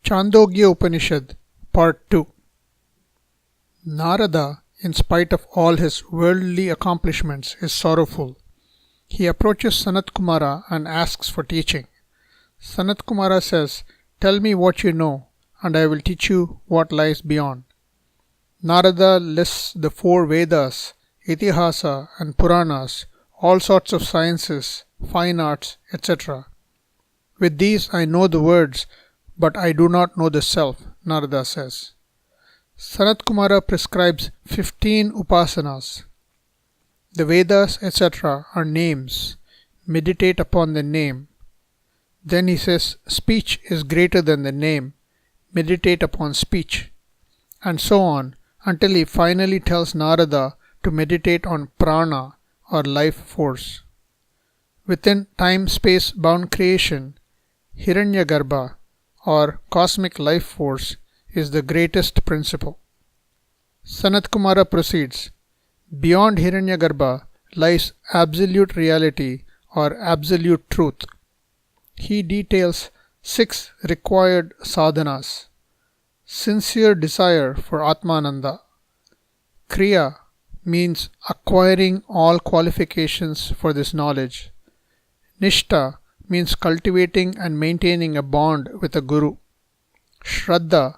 Chandogya Upanishad, Part 2. Narada, in spite of all his worldly accomplishments, is sorrowful. He approaches Sanat Kumara and asks for teaching. Sanat Kumara says, "Tell me what you know, and I will teach you what lies beyond." Narada lists the 4 Vedas, Itihasa and Puranas, all sorts of sciences, fine arts, etc. "With these I know the words, but I do not know the self," Narada says. Sanat Kumara prescribes 15 upasanas. The Vedas, etc. are names. Meditate upon the name. Then he says, speech is greater than the name. Meditate upon speech. And so on, until he finally tells Narada to meditate on prana, or life force. Within time-space bound creation, Hiranyagarbha, or cosmic life force, is the greatest principle. Sanat Kumara proceeds, beyond Hiranyagarbha lies absolute reality or absolute truth. He details 6 required sadhanas. Sincere desire for Atmananda. Kriya means acquiring all qualifications for this knowledge. Nishtha means cultivating and maintaining a bond with a guru. Shraddha,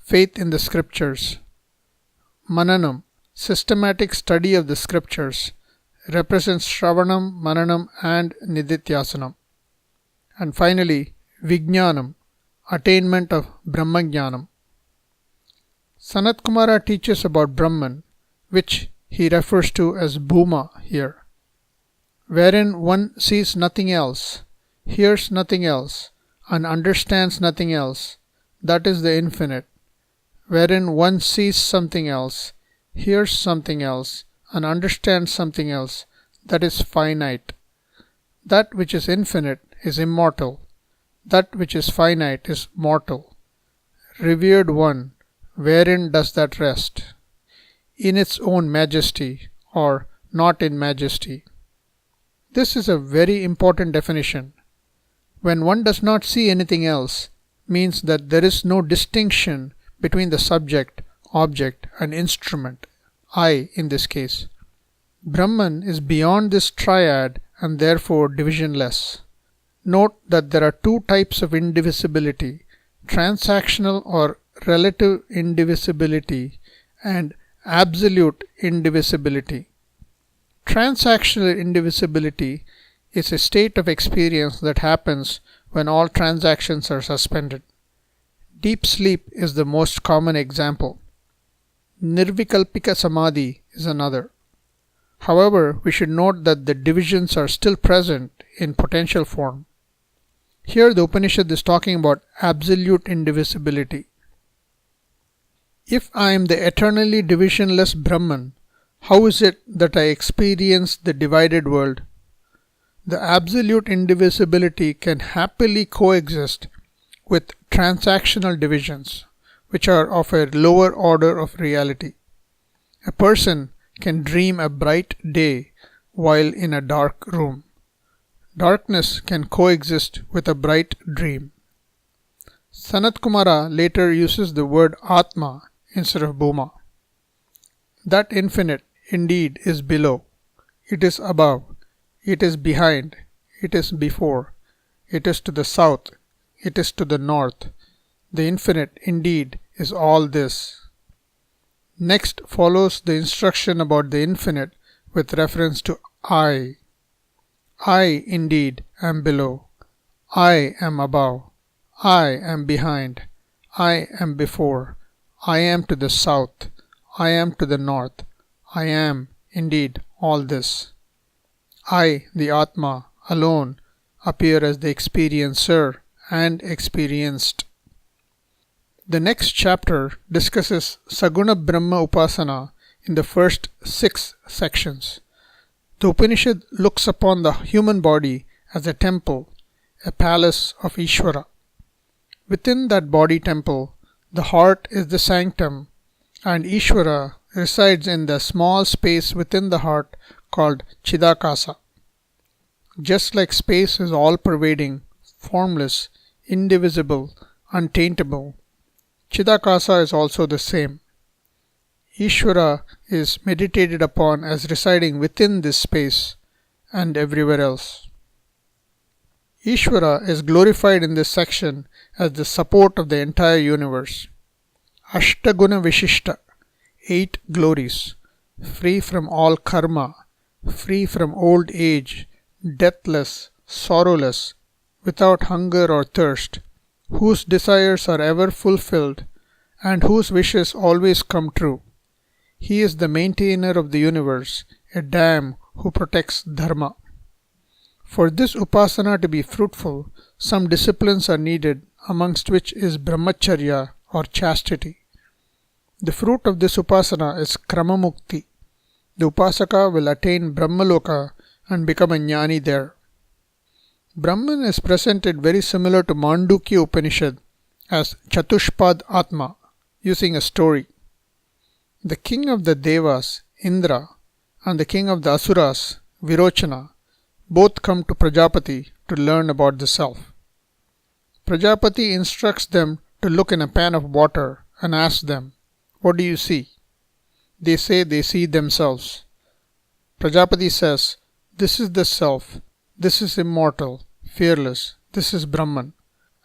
faith in the scriptures. Mananam, systematic study of the scriptures, represents Shravanam, Mananam and Nididhyasanam. And finally, Vijnanam, attainment of Brahmajnanam. Sanat Kumara teaches about Brahman, which he refers to as Bhuma here, wherein one sees nothing else, hears nothing else, and understands nothing else. That is the infinite, wherein one sees something else, hears something else, and understands something else. That is finite. That which is infinite is immortal. That which is finite is mortal. Revered one, wherein does that rest? In its own majesty, or not in majesty. This is a very important definition. When one does not see anything else, means that there is no distinction between the subject, object and instrument, I in this case. Brahman is beyond this triad and therefore divisionless. Note that there are 2 types of indivisibility, transactional or relative indivisibility and absolute indivisibility. Transactional indivisibility is a state of experience that happens when all transactions are suspended. Deep sleep is the most common example. Nirvikalpika Samadhi is another. However, we should note that the divisions are still present in potential form. Here the Upanishad is talking about absolute indivisibility. If I am the eternally divisionless Brahman, how is it that I experience the divided world? The absolute indivisibility can happily coexist with transactional divisions, which are of a lower order of reality. A person can dream a bright day while in a dark room. Darkness can coexist with a bright dream. Sanat Kumara later uses the word Atma instead of Bhuma. That infinite indeed is below. It is above. It is behind. It is before. It is to the south. It is to the north. The infinite indeed is all this. Next follows the instruction about the infinite with reference to I. I indeed am below. I am above. I am behind. I am before. I am to the south. I am to the north. I am indeed all this. I, the Atma, alone appear as the experiencer and experienced. The next chapter discusses Saguna Brahma Upasana in the first 6 sections. The Upanishad looks upon the human body as a temple, a palace of Ishvara. Within that body temple, the heart is the sanctum, and Ishvara resides in the small space within the heart called Chidakasa. Just like space is all-pervading, formless, indivisible, untaintable. Chidakasa is also the same. Ishvara is meditated upon as residing within this space and everywhere else. Ishvara is glorified in this section as the support of the entire universe. Ashtaguna Vishishta, 8 glories, free from all karma, free from old age, deathless, sorrowless, without hunger or thirst, whose desires are ever fulfilled and whose wishes always come true. He is the maintainer of the universe, a dam who protects dharma. For this upasana to be fruitful, some disciplines are needed, amongst which is brahmacharya or chastity. The fruit of this upasana is kramamukti. The upasaka will attain Brahmaloka and become a jnani there. Brahman is presented very similar to Mandukya Upanishad as Chatushpad Atma, using a story. The king of the Devas, Indra, and the king of the Asuras, Virochana, both come to Prajapati to learn about the self. Prajapati instructs them to look in a pan of water and asks them, "What do you see?" They say they see themselves. Prajapati says, "This is the self, this is immortal, fearless, this is Brahman,"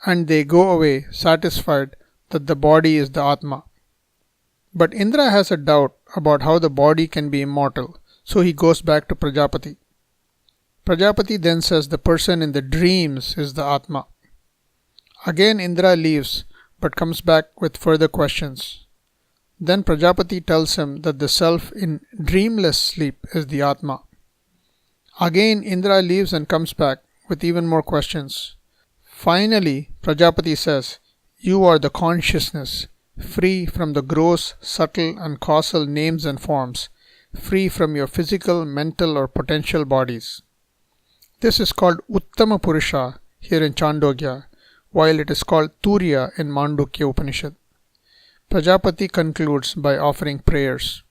and they go away satisfied that the body is the Atma. But Indra has a doubt about how the body can be immortal, so he goes back to Prajapati. Prajapati then says the person in the dreams is the Atma. Again Indra leaves but comes back with further questions. Then Prajapati tells him that the self in dreamless sleep is the Atma. Again Indra leaves and comes back with even more questions. Finally, Prajapati says, "You are the consciousness, free from the gross, subtle and causal names and forms, free from your physical, mental or potential bodies." This is called Uttama Purusha here in Chandogya, while it is called Turiya in Mandukya Upanishad. Prajapati concludes by offering prayers.